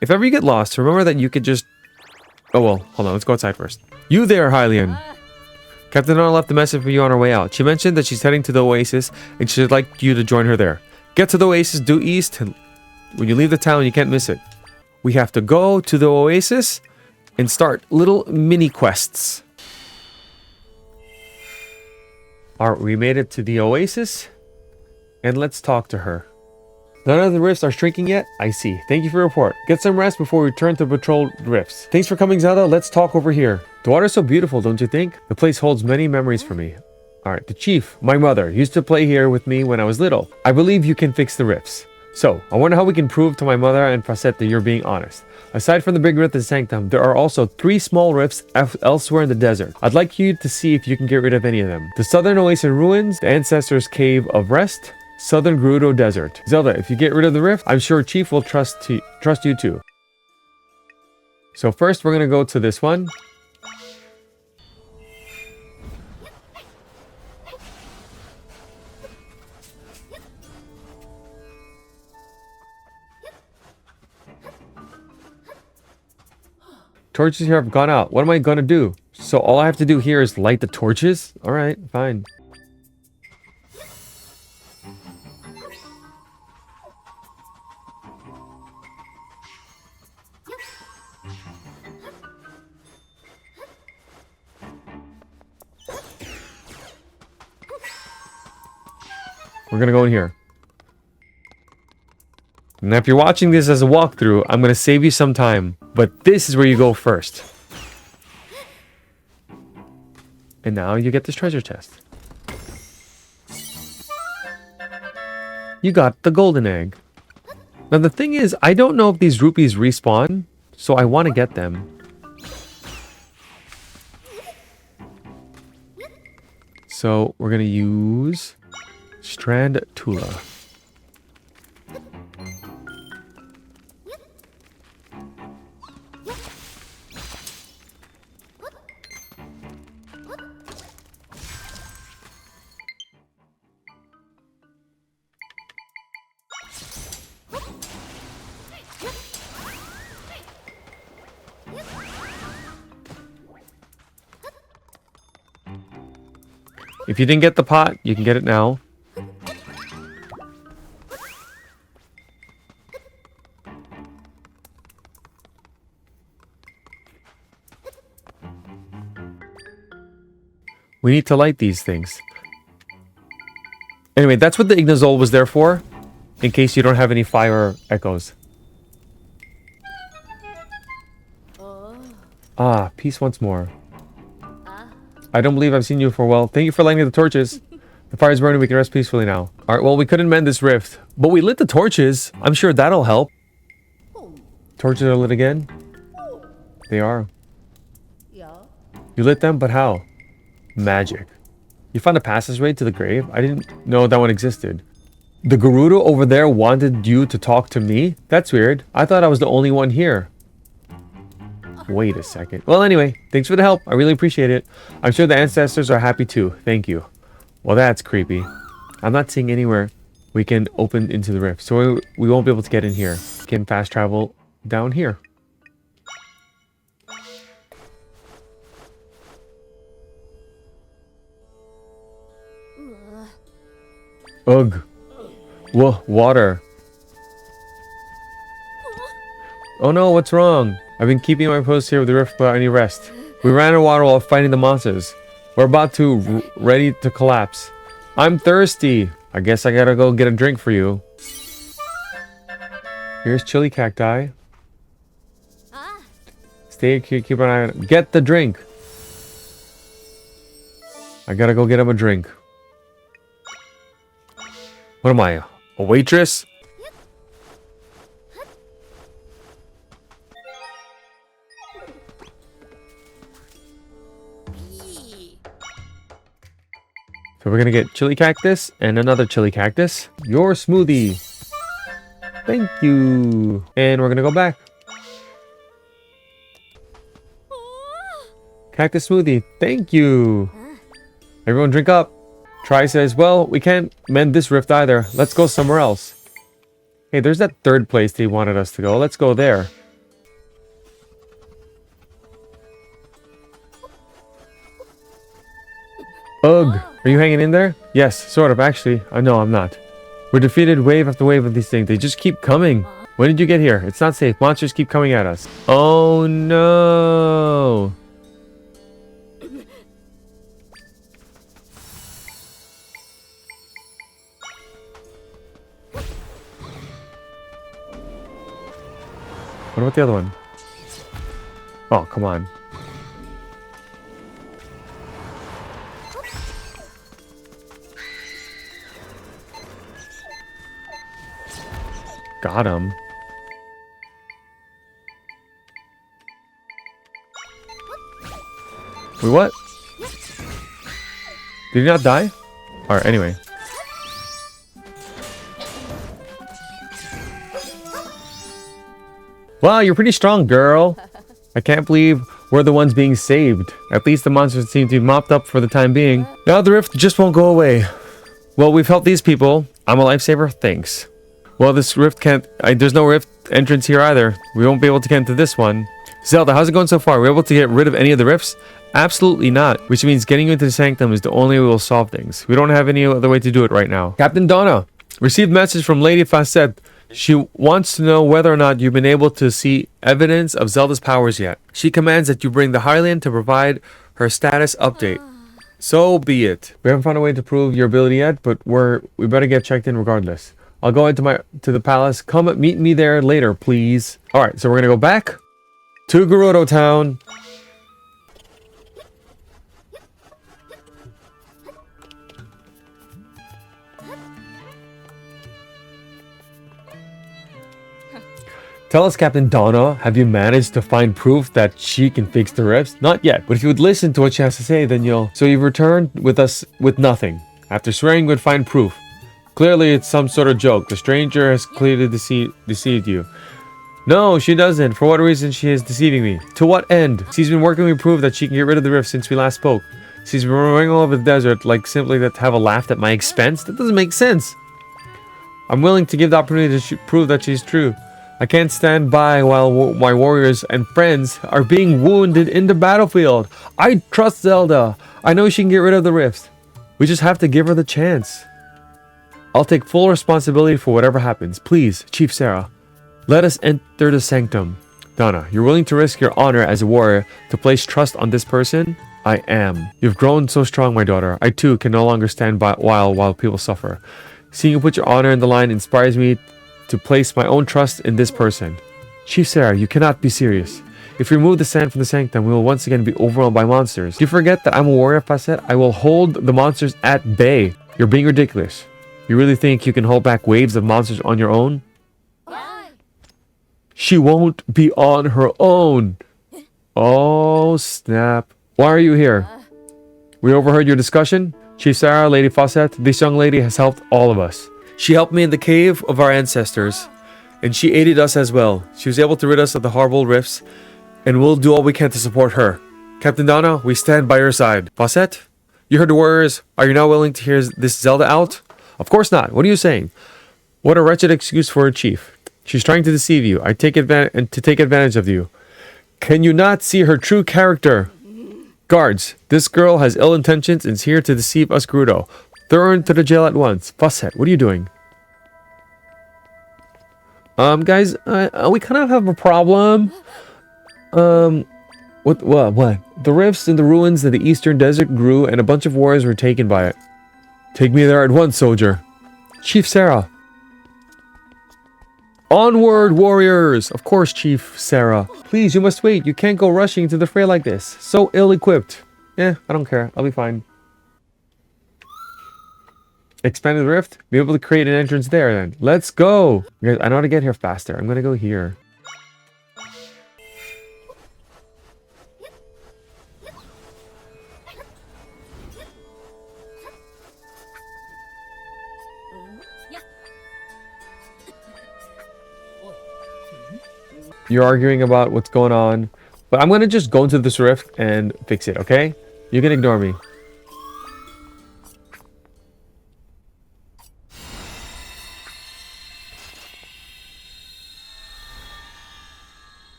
If ever you get lost, remember that you could just... Oh well, hold on, let's go outside first. You there, Hylian. Captain Donna left a message for you on her way out. She mentioned that she's heading to the Oasis, and she'd like you to join her there. Get to the Oasis, due east, and when you leave the town, you can't miss it. We have to go to the Oasis and start little mini quests. Alright, we made it to the Oasis, and let's talk to her. None of the rifts are shrinking yet? I see. Thank you for your report. Get some rest before we return to patrol rifts. Thanks for coming, Zelda. Let's talk over here. The water's so beautiful, don't you think? The place holds many memories for me. Alright, the chief, my mother, used to play here with me when I was little. I believe you can fix the rifts. So, I wonder how we can prove to my mother and Facette that you're being honest. Aside from the big rift in Sanctum, there are also 3 small rifts elsewhere in the desert. I'd like you to see if you can get rid of any of them. The Southern Oasis Ruins, the Ancestor's Cave of Rest, Southern Gerudo Desert. Zelda, if you get rid of the rift, I'm sure Chief will trust you too. So first, we're going to go to this one. Torches here have gone out. What am I going to do? So all I have to do here is light the torches? Alright, fine. We're going to go in here. Now, if you're watching this as a walkthrough, I'm going to save you some time. But this is where you go first. And now you get this treasure chest. You got the golden egg. Now, the thing is, I don't know if these rupees respawn, so I want to get them. So, we're going to use Strand Tula. If you didn't get the pot, you can get it now. We need to light these things. Anyway, that's what the Ignazole was there for, in case you don't have any fire echoes. Ah, peace once more. I don't believe I've seen you for a while. Thank you for lighting the torches. The fire's burning, we can rest peacefully now. Alright, well, we couldn't mend this rift, but we lit the torches. I'm sure that'll help. Torches are lit again? They are. You lit them, but how? Magic. You found a passageway to the grave? I didn't know that one existed. The Gerudo over there wanted you to talk to me? That's weird. I thought I was the only one here. Wait a second. Well, anyway, thanks for the help. I really appreciate it. I'm sure the ancestors are happy too. Thank you. Well, that's creepy. I'm not seeing anywhere we can open into the rift, so we won't be able to get in here. We can fast travel down here. Ugh. Whoa, water. Oh no, what's wrong? I've been keeping my post here with the rift without any rest. We ran out of water while fighting the monsters. We're about to ready to collapse. I'm thirsty. I guess I gotta go get a drink for you. Here's chili cacti. Stay here, keep an eye on it. Get the drink. I gotta go get him a drink. What am I, a waitress? So we're gonna get chili cactus and another chili cactus. Your smoothie. Thank you. And we're gonna go back. Cactus smoothie. Thank you. Everyone drink up. Try says, well, we can't mend this rift either. Let's go somewhere else. Hey, there's that third place they wanted us to go. Let's go there. Ugh. Are you hanging in there? Yes, sort of, actually. No, I'm not. We're defeated wave after wave of these things. They just keep coming. When did you get here? It's not safe. Monsters keep coming at us. Oh, no. What about the other one? Oh, come on. Got him. Wait, what? Did he not die? Alright, anyway. Wow, you're pretty strong, girl. I can't believe we're the ones being saved. At least the monsters seem to be mopped up for the time being. Now the rift just won't go away. Well, we've helped these people. I'm a lifesaver. Thanks. Well, this rift can't... there's no rift entrance here either. We won't be able to get into this one. Zelda, how's it going so far? Are we able to get rid of any of the rifts? Absolutely not. Which means getting you into the Sanctum is the only way we'll solve things. We don't have any other way to do it right now. Captain Donna, received message from Lady Facette. She wants to know whether or not you've been able to see evidence of Zelda's powers yet. She commands that you bring the Hylian to provide her status update. So be it. We haven't found a way to prove your ability yet, but we better get checked in regardless. I'll go into the palace. Come meet me there later, please. Alright, so we're gonna go back to Gerudo Town. Tell us, Captain Donna, have you managed to find proof that she can fix the rifts? Not yet, but if you would listen to what she has to say, then you'll... So you've returned with us with nothing, after swearing you would find proof. Clearly, it's some sort of joke. The stranger has clearly deceived you. No, she doesn't. For what reason she is deceiving me? To what end? She's been working to prove that she can get rid of the rift since we last spoke. She's been roaming all over the desert, like simply to have a laugh at my expense? That doesn't make sense. I'm willing to give the opportunity to prove that she's true. I can't stand by while my warriors and friends are being wounded in the battlefield. I trust Zelda. I know she can get rid of the rifts. We just have to give her the chance. I'll take full responsibility for whatever happens. Please, Chief Seera, let us enter the Sanctum. Donna, you're willing to risk your honor as a warrior to place trust on this person? I am. You've grown so strong, my daughter. I too can no longer stand by while people suffer. Seeing you put your honor in the line inspires me to place my own trust in this person. Chief Seera, you cannot be serious. If we remove the sand from the Sanctum, we will once again be overwhelmed by monsters. Do you forget that I'm a warrior, Facette? I will hold the monsters at bay. You're being ridiculous. You really think you can hold back waves of monsters on your own? She won't be on her own. Oh, snap. Why are you here? We overheard your discussion. Chief Seera, Lady Facette, this young lady has helped all of us. She helped me in the cave of our ancestors, and she aided us as well. She was able to rid us of the horrible rifts, and we'll do all we can to support her. Captain Donna, we stand by your side. Facette, you heard the warriors. Are you now willing to hear this Zelda out? Of course not. What are you saying? What a wretched excuse for a chief. She's trying to deceive you. To take advantage of you. Can you not see her true character? Guards, this girl has ill intentions and is here to deceive us, Gerudo. Throw her into the jail at once. Facette, what are you doing? Guys, we kind of have a problem. What? The rifts and the ruins of the eastern desert grew, and a bunch of warriors were taken by it. Take me there at once, soldier. Chief Seera. Onward, warriors! Of course, Chief Seera. Please, you must wait. You can't go rushing into the fray like this. So ill-equipped. I don't care. I'll be fine. Expanded rift? Be able to create an entrance there then. Let's go! Guys, I know how to get here faster. I'm gonna go here. You're arguing about what's going on. But I'm going to just go into this rift and fix it, okay? You can ignore me.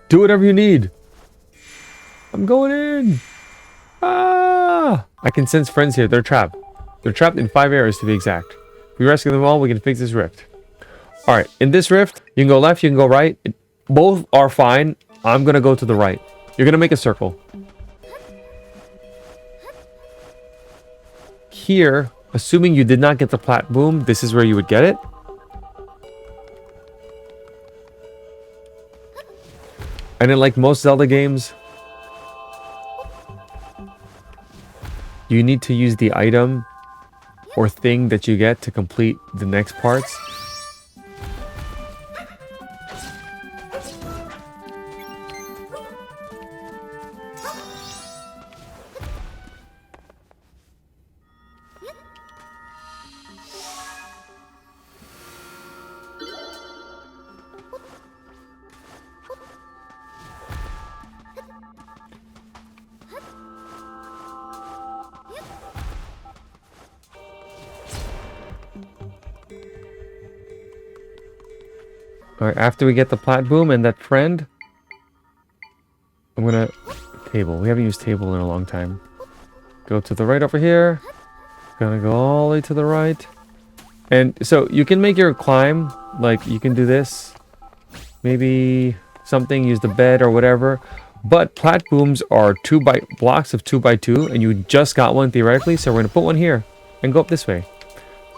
Do whatever you need. I'm going in. Ah! I can sense friends here. They're trapped. They're trapped in 5 areas to be exact. If we rescue them all, we can fix this rift. Alright, in this rift, you can go left, you can go right. Both are fine. I'm going to go to the right. You're going to make a circle. Here, assuming you did not get the plat boom, this is where you would get it. And then, like most Zelda games, you need to use the item or thing that you get to complete the next parts. Alright, after we get the plat boom and that friend, I'm gonna... Table. We haven't used table in a long time. Go to the right over here. Gonna go all the way to the right. And so you can make your climb, like you can do this. Maybe something, use the bed or whatever. But plat booms are blocks of 2x2, and you just got one theoretically, so we're gonna put one here and go up this way.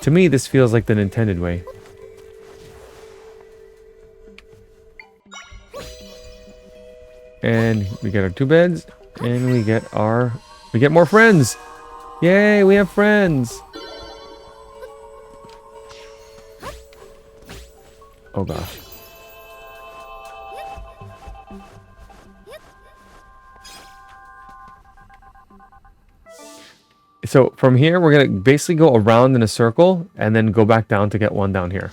To me, this feels like the intended way. And we get our 2 beds, and we get more friends. Yay, we have friends. Oh gosh. So from here, we're gonna basically go around in a circle and then go back down to get one down here.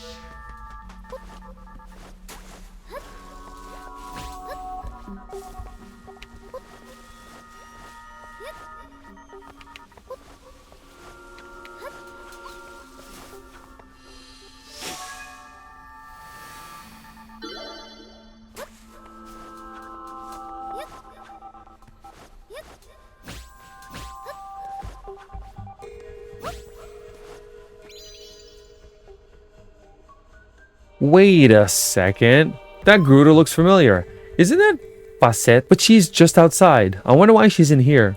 Wait a second. That Gerudo looks familiar. Isn't that Facet? But she's just outside. I wonder why she's in here.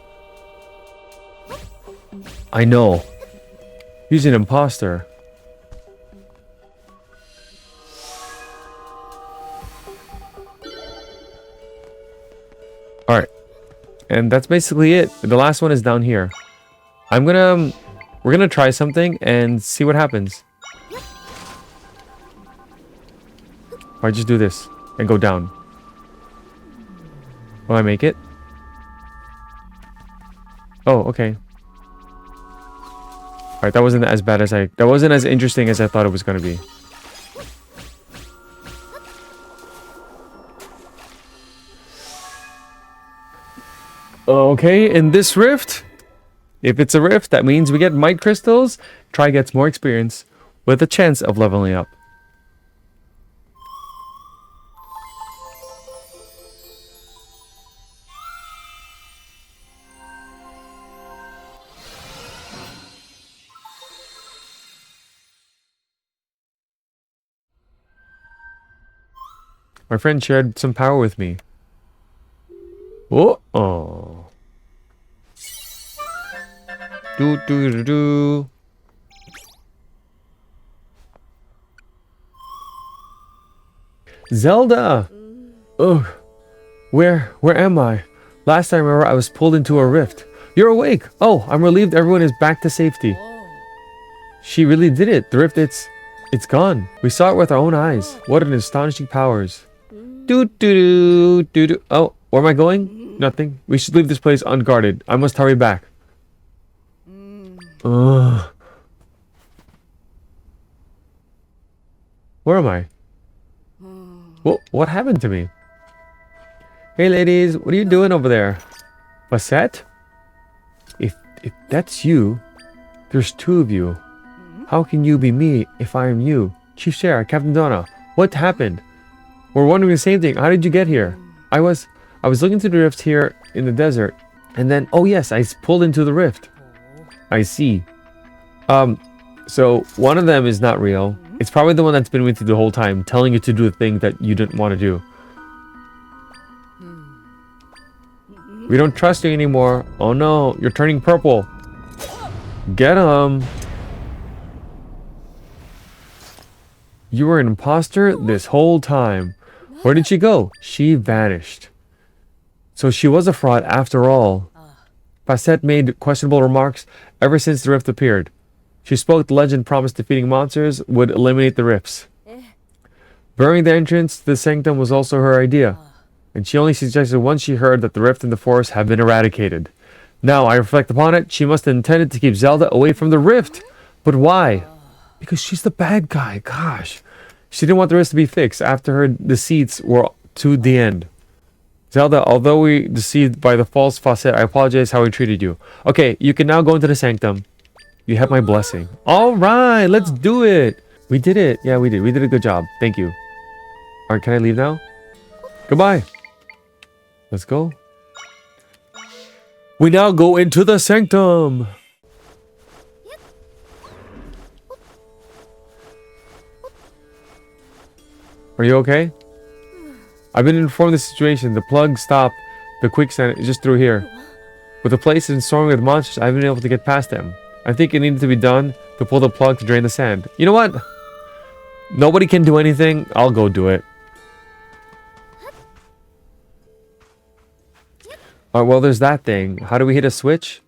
I know. He's an imposter. Alright. And that's basically it. The last one is down here. We're gonna try something and see what happens. Alright, just do this and go down. Will I make it? Oh, okay. Alright, that wasn't as bad as that wasn't as interesting as I thought it was gonna be. Okay, in this rift, if it's a rift, that means we get might crystals. Try gets more experience with a chance of leveling up. My friend shared some power with me. Oh. Do. Zelda! Ugh. Where am I? Last time I remember I was pulled into a rift. You're awake! Oh, I'm relieved everyone is back to safety. She really did it. The rift, it's gone. We saw it with our own eyes. What an astonishing powers. Do. Oh, where am I going? Nothing. We should leave this place unguarded. I must hurry back. Ugh. Where am I? What happened to me? Hey ladies, what are you doing over there? Bassett? If that's you, there's two of you. How can you be me if I am you? Chief Seera, Captain Donna, what happened? We're wondering the same thing. How did you get here? I was looking through the rift here in the desert, and then oh yes, I pulled into the rift. I see. So one of them is not real. It's probably the one that's been with you the whole time, telling you to do the thing that you didn't want to do. We don't trust you anymore. Oh no, you're turning purple. Get him. You were an imposter this whole time. Where did she go? She vanished. So she was a fraud after all. Bassett made questionable remarks ever since the rift appeared. She spoke the legend promised defeating monsters would eliminate the rifts. Burying the entrance to the Sanctum was also her idea, and she only suggested once she heard that the rift in the forest had been eradicated. Now I reflect upon it, she must have intended to keep Zelda away from the rift. But why? Because she's the bad guy, gosh. She didn't want the rift to be fixed after her deceits were to the end. Zelda, although we deceived by the false facet, I apologize how we treated you. Okay, you can now go into the Sanctum. You have my blessing. Alright, let's do it. We did it. Yeah, we did. We did a good job. Thank you. Alright, can I leave now? Goodbye. Let's go. We now go into the Sanctum. Are you okay? I've been informed of the situation. The plug stopped. The quicksand is just through here. With the place in storming with monsters, I haven't been able to get past them. I think it needed to be done to pull the plug to drain the sand. You know what? Nobody can do anything. I'll go do it. Alright, well, there's that thing. How do we hit a switch?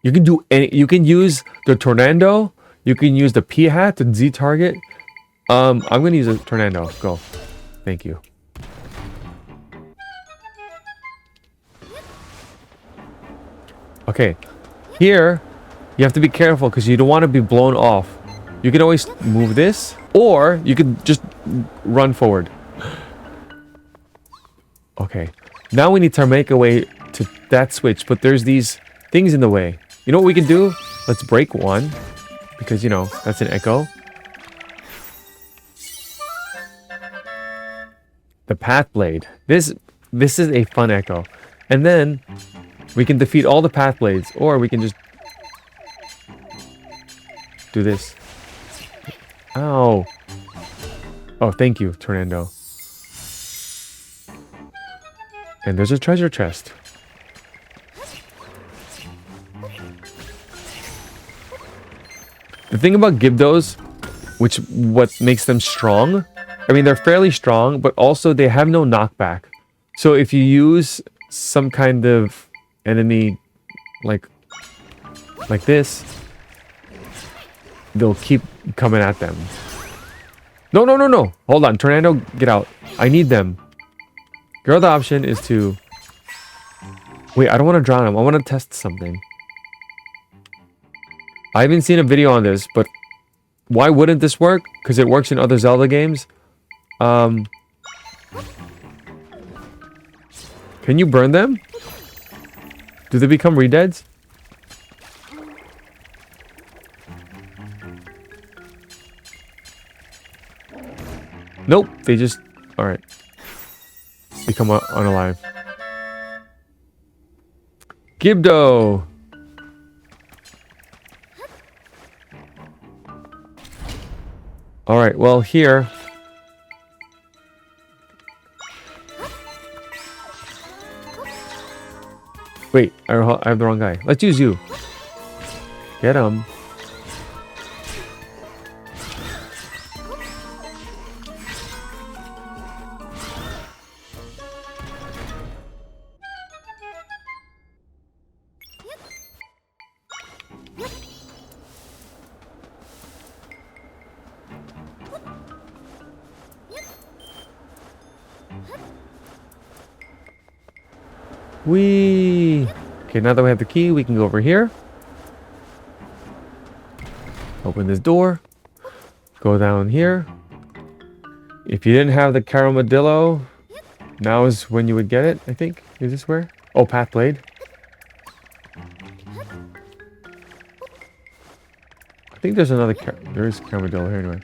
You can do any. You can use the tornado. You can use the P hat to Z target. I'm gonna use a tornado. Go. Thank you. Okay. Here, you have to be careful because you don't want to be blown off. You can always move this, or you can just run forward. Okay. Now we need to make a way to that switch, but there's these things in the way. You know what we can do? Let's break one, because, you know, that's an echo. The Path Blade. This is a fun echo. And then we can defeat all the Path Blades, or we can just do this. Ow. Oh, thank you, Tornado. And there's a treasure chest. The thing about Gibdos, what makes them strong, I mean, they're fairly strong, but also they have no knockback. So if you use some kind of enemy like this, they'll keep coming at them. No, no, no, no. Hold on. Tornado, get out. I need them. Your other option is to... Wait, I don't want to drown him. I want to test something. I haven't seen a video on this, but why wouldn't this work? Because it works in other Zelda games. Can you burn them? Do they become redeads? Nope, they just... Alright. Become unalive. Gibdo! Alright, well here... Wait, I have the wrong guy. Let's use you. Get him. Whee! Okay, now that we have the key, we can go over here. Open this door. Go down here. If you didn't have the Caramadillo, now is when you would get it, I think. Is this where? Oh, Path Blade. I think there's another there is Caramadillo here anyway.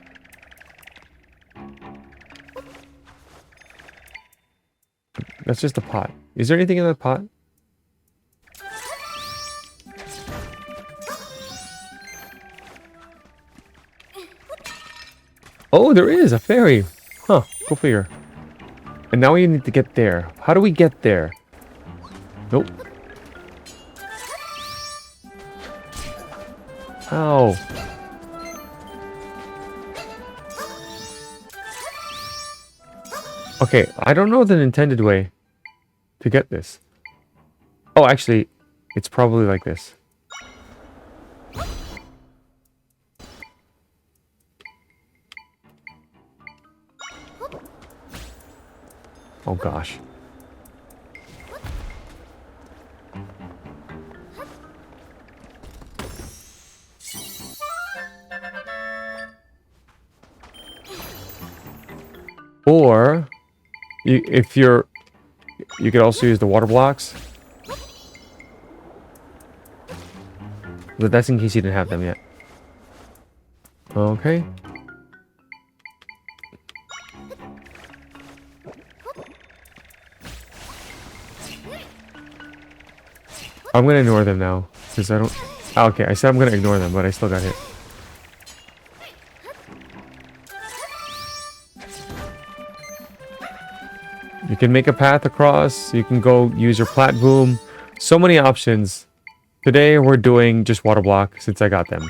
That's just a pot. Is there anything in that pot? Oh, there is a fairy. Huh, go figure. And now we need to get there. How do we get there? Nope. Ow. Okay, I don't know the intended way to get this. Oh, actually, it's probably like this. Oh gosh. Or you could also use the water blocks. But that's in case you didn't have them yet. Okay. I'm gonna ignore them now, because I don't... Ah, okay, I said I'm gonna ignore them, but I still got hit. You can make a path across, you can go use your plat boom. So many options. Today we're doing just water block, since I got them.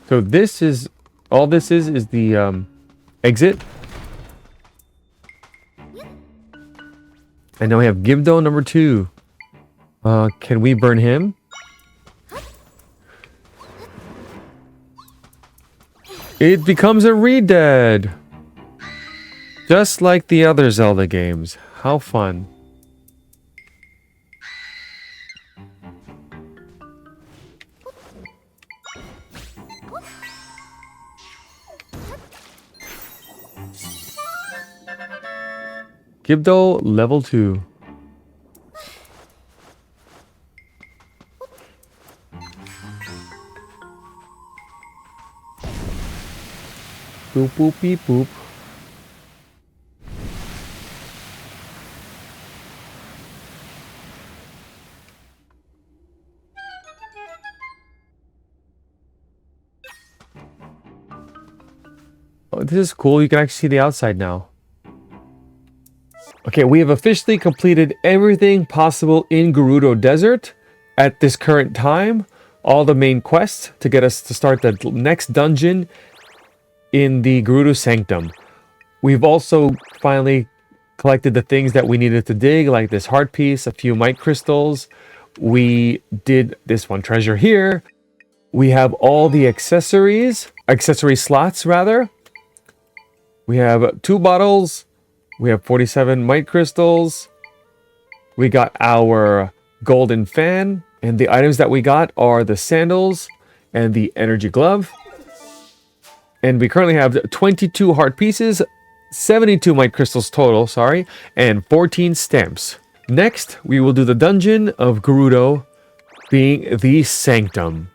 So this is, all this is the exit. And now we have Gerudo number 2. Can we burn him? It becomes a re-dead. Just like the other Zelda games. How fun. Gerudo level 2. Boop boop beep boop. Oh, this is cool. You can actually see the outside now. Okay, we have officially completed everything possible in Gerudo Desert at this current time. All the main quests to get us to start the next dungeon in the Gerudo Sanctum. We've also finally collected the things that we needed to dig, like this heart piece, a few might crystals. We did this one treasure here. We have all the accessory slots rather. We have 2 bottles. We have 47 might crystals. We got our golden fan. And the items that we got are the sandals and the energy glove. And we currently have 22 heart pieces, 72 might crystals total, sorry, and 14 stamps. Next, we will do the dungeon of Gerudo, being the Sanctum.